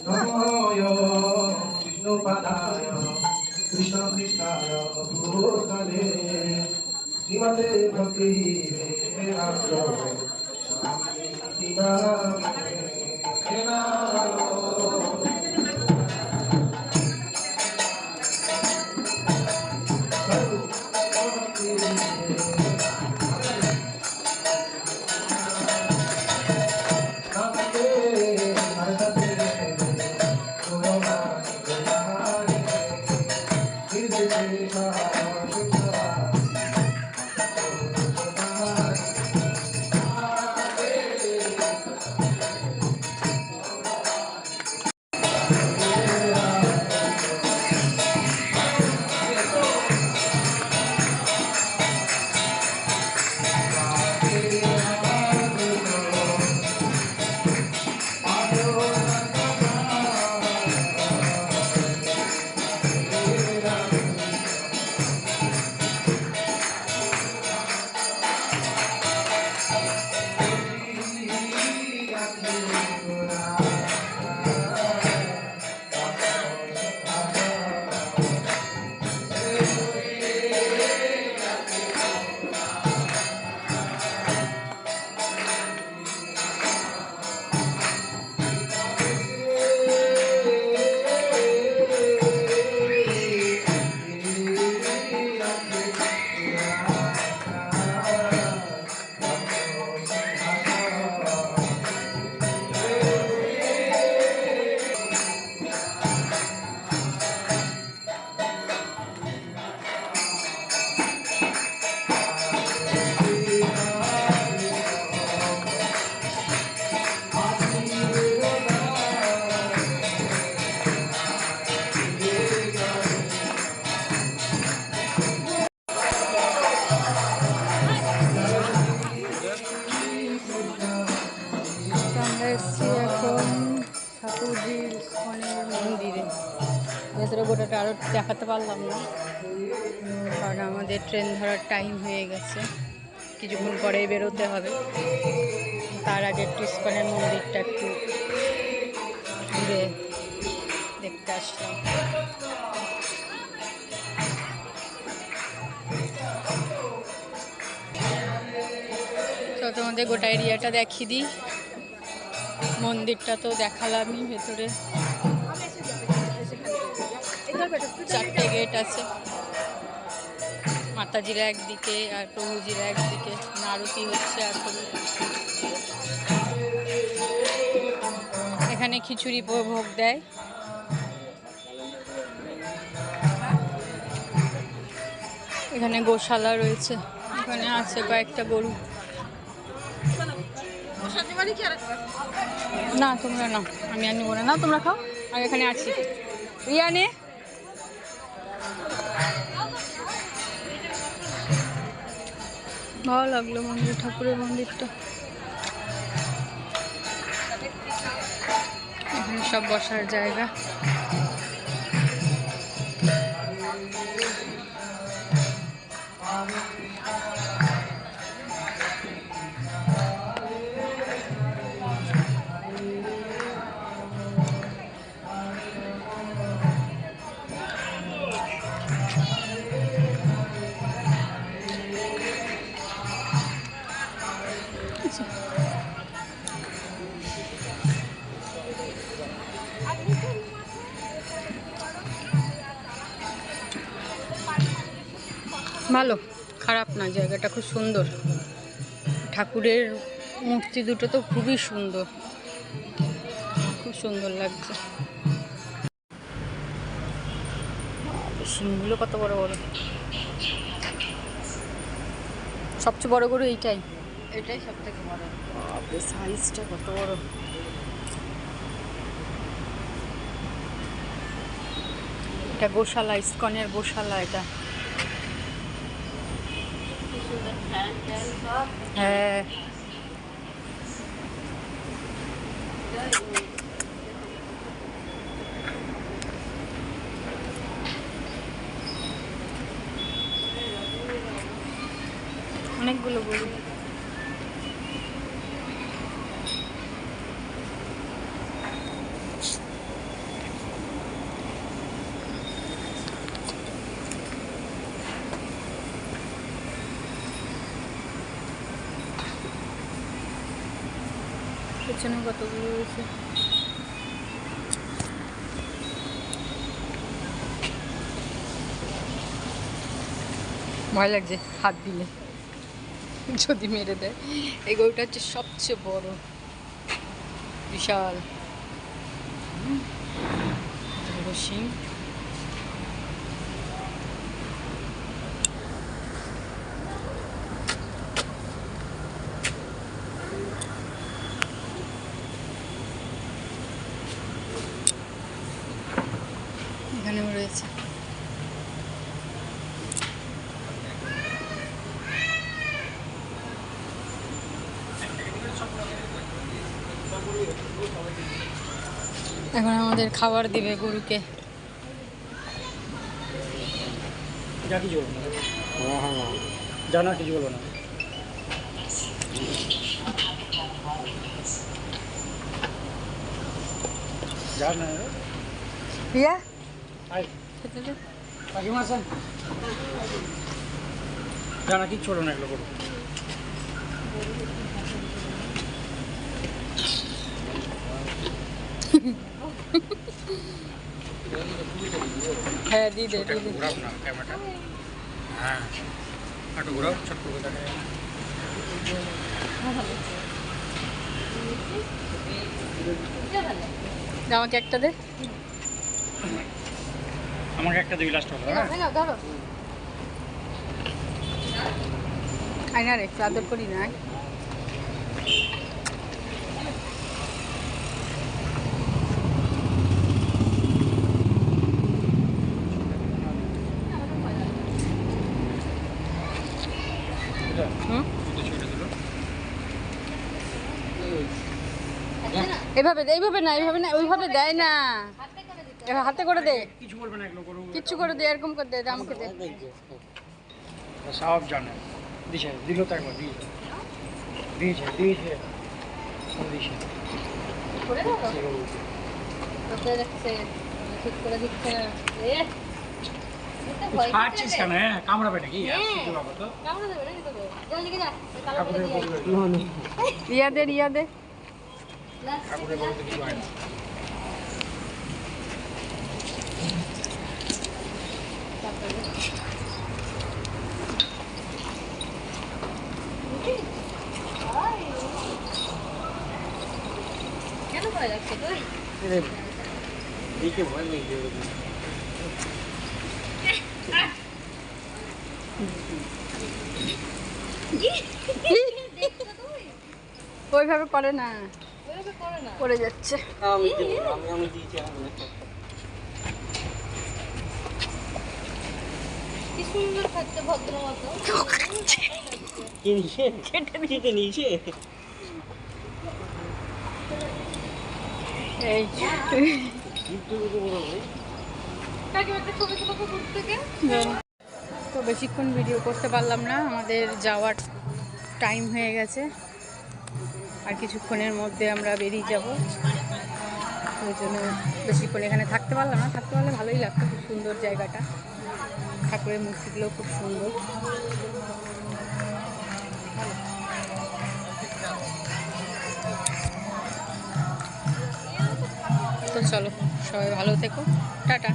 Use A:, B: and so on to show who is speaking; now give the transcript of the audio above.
A: নমঃ বিষ্ণুপাদায় কৃষ্ণ কৃষ্ণায় ভূতলে শ্রীমতে ভক্তি বেদান্ত স্বামী
B: ভেতরে গোটাটা আরও দেখাতে পারলাম না, কারণ আমাদের ট্রেন ধরার টাইম হয়ে গেছে, কিছুক্ষণ পরেই বেরোতে হবে। তার আগে একটু ইস্কনের মন্দিরটা একটু ঘুরে দেখতে আসলাম। তো তোমাদের গোটা এরিয়াটা দেখিয়ে দিই। মন্দিরটা তো দেখালামই, ভেতরে 4টে গেট আছে। মাতাজিরা একদিকে আর প্রভুজিরা একদিকে, আরতি হচ্ছে এখন। এখানে খিচুড়ি ভোগ দেয়। এখানে গোশালা রয়েছে, এখানে আছে কয়েকটা গরু। না তোমরা নাও, আমি আর নিবো না, তোমরা খাও। আর এখানে আছি, রিয়া নে। ভালো লাগলো মন্দির, ঠাকুরের মন্দিরটা। এখানে সব বসার জায়গা। ভালো, খারাপ না, জায়গাটা খুব সুন্দর। ঠাকুরের মূর্তি দুটো তো খুবই সুন্দর, খুব সুন্দর লাগছে। শিংগুলো কত বড় বড়, সবচেয়ে বড় গরু এইটাই, এটাই সব থেকে বড়। সাইজটা কত বড়। এটা গোশালা, ইস্কনের গোশালা এটা। হ্যাঁ, অনেকগুলো গরু। পিছনে কতগুলো রয়েছে। ভয় লাগছে হাত দিলে যদি মেরে দেয়। এই গরুটা হচ্ছে সবচেয়ে বড়, বিশাল শিং। এখানেও রয়েছে। এখন আমাদের খাবার দিবে গরুকে।
C: জানা কিছু বলো না। জানা
B: রিয়া
C: কাকিমা আছেন? জানা কি ছোট না এগুলো করবো।
B: হ্যাঁ দি দে
C: ঘুরাও না ক্যামেরাটা। হ্যাঁ একটু ঘুরাও, ছোট করে দেখা যায়।
B: আমাকে একটা দে।
C: আমাকে একটা দিবি লাস্ট হলো। হ্যাঁ
B: ধরো আয়না রে, একটু আদর করি না। এইভাবে দে, এইভাবে না, এইভাবে না, ওইভাবে দেয় না, এবার হাতে করে দে।
C: কিছু বলবে না এগুলো করবো।
B: কিচ্ছু করে দে, এরকম করে দে, আমাকে দে।
C: সব জানে। দিছে, দিল তো একবার দিয়েছে দিয়েছে দিয়েছে দিয়েছে।
B: করে দাও তোকে দেখছে ঠিক করে দিচ্ছে না।
C: খাচ্ছিস কেন? হ্যাঁ কামড়াবে নাকি? বাবা তো
B: রিয়া দে, রিয়া দে।
C: ঠাকুরের বলতে কিছু হয় না।
B: কেন ভয় লাগছে তোর?
C: দেখে ভয় লেগে যাবে।
B: ওইভাবে করে না, পড়ে যাচ্ছে।
C: আমি দিয়েছি।
B: কি সুন্দর খাচ্ছে ভদ্র মতো।
C: কি নিচে কেটে নিচে
B: এই তো বেশিক্ষণ ভিডিও করতে পারলাম না, আমাদের যাওয়ার টাইম হয়ে গেছে। আর কিছুক্ষণের মধ্যে আমরা বেরিয়ে যাব। ওই জন্য বেশিক্ষণ এখানে থাকতে পারলাম না, থাকতে পারলে ভালোই লাগতো। খুব সুন্দর জায়গাটা, ঠাকুরের মূর্তিগুলো খুব সুন্দর। তো চলো, সবাই ভালো থেকো, টাটা।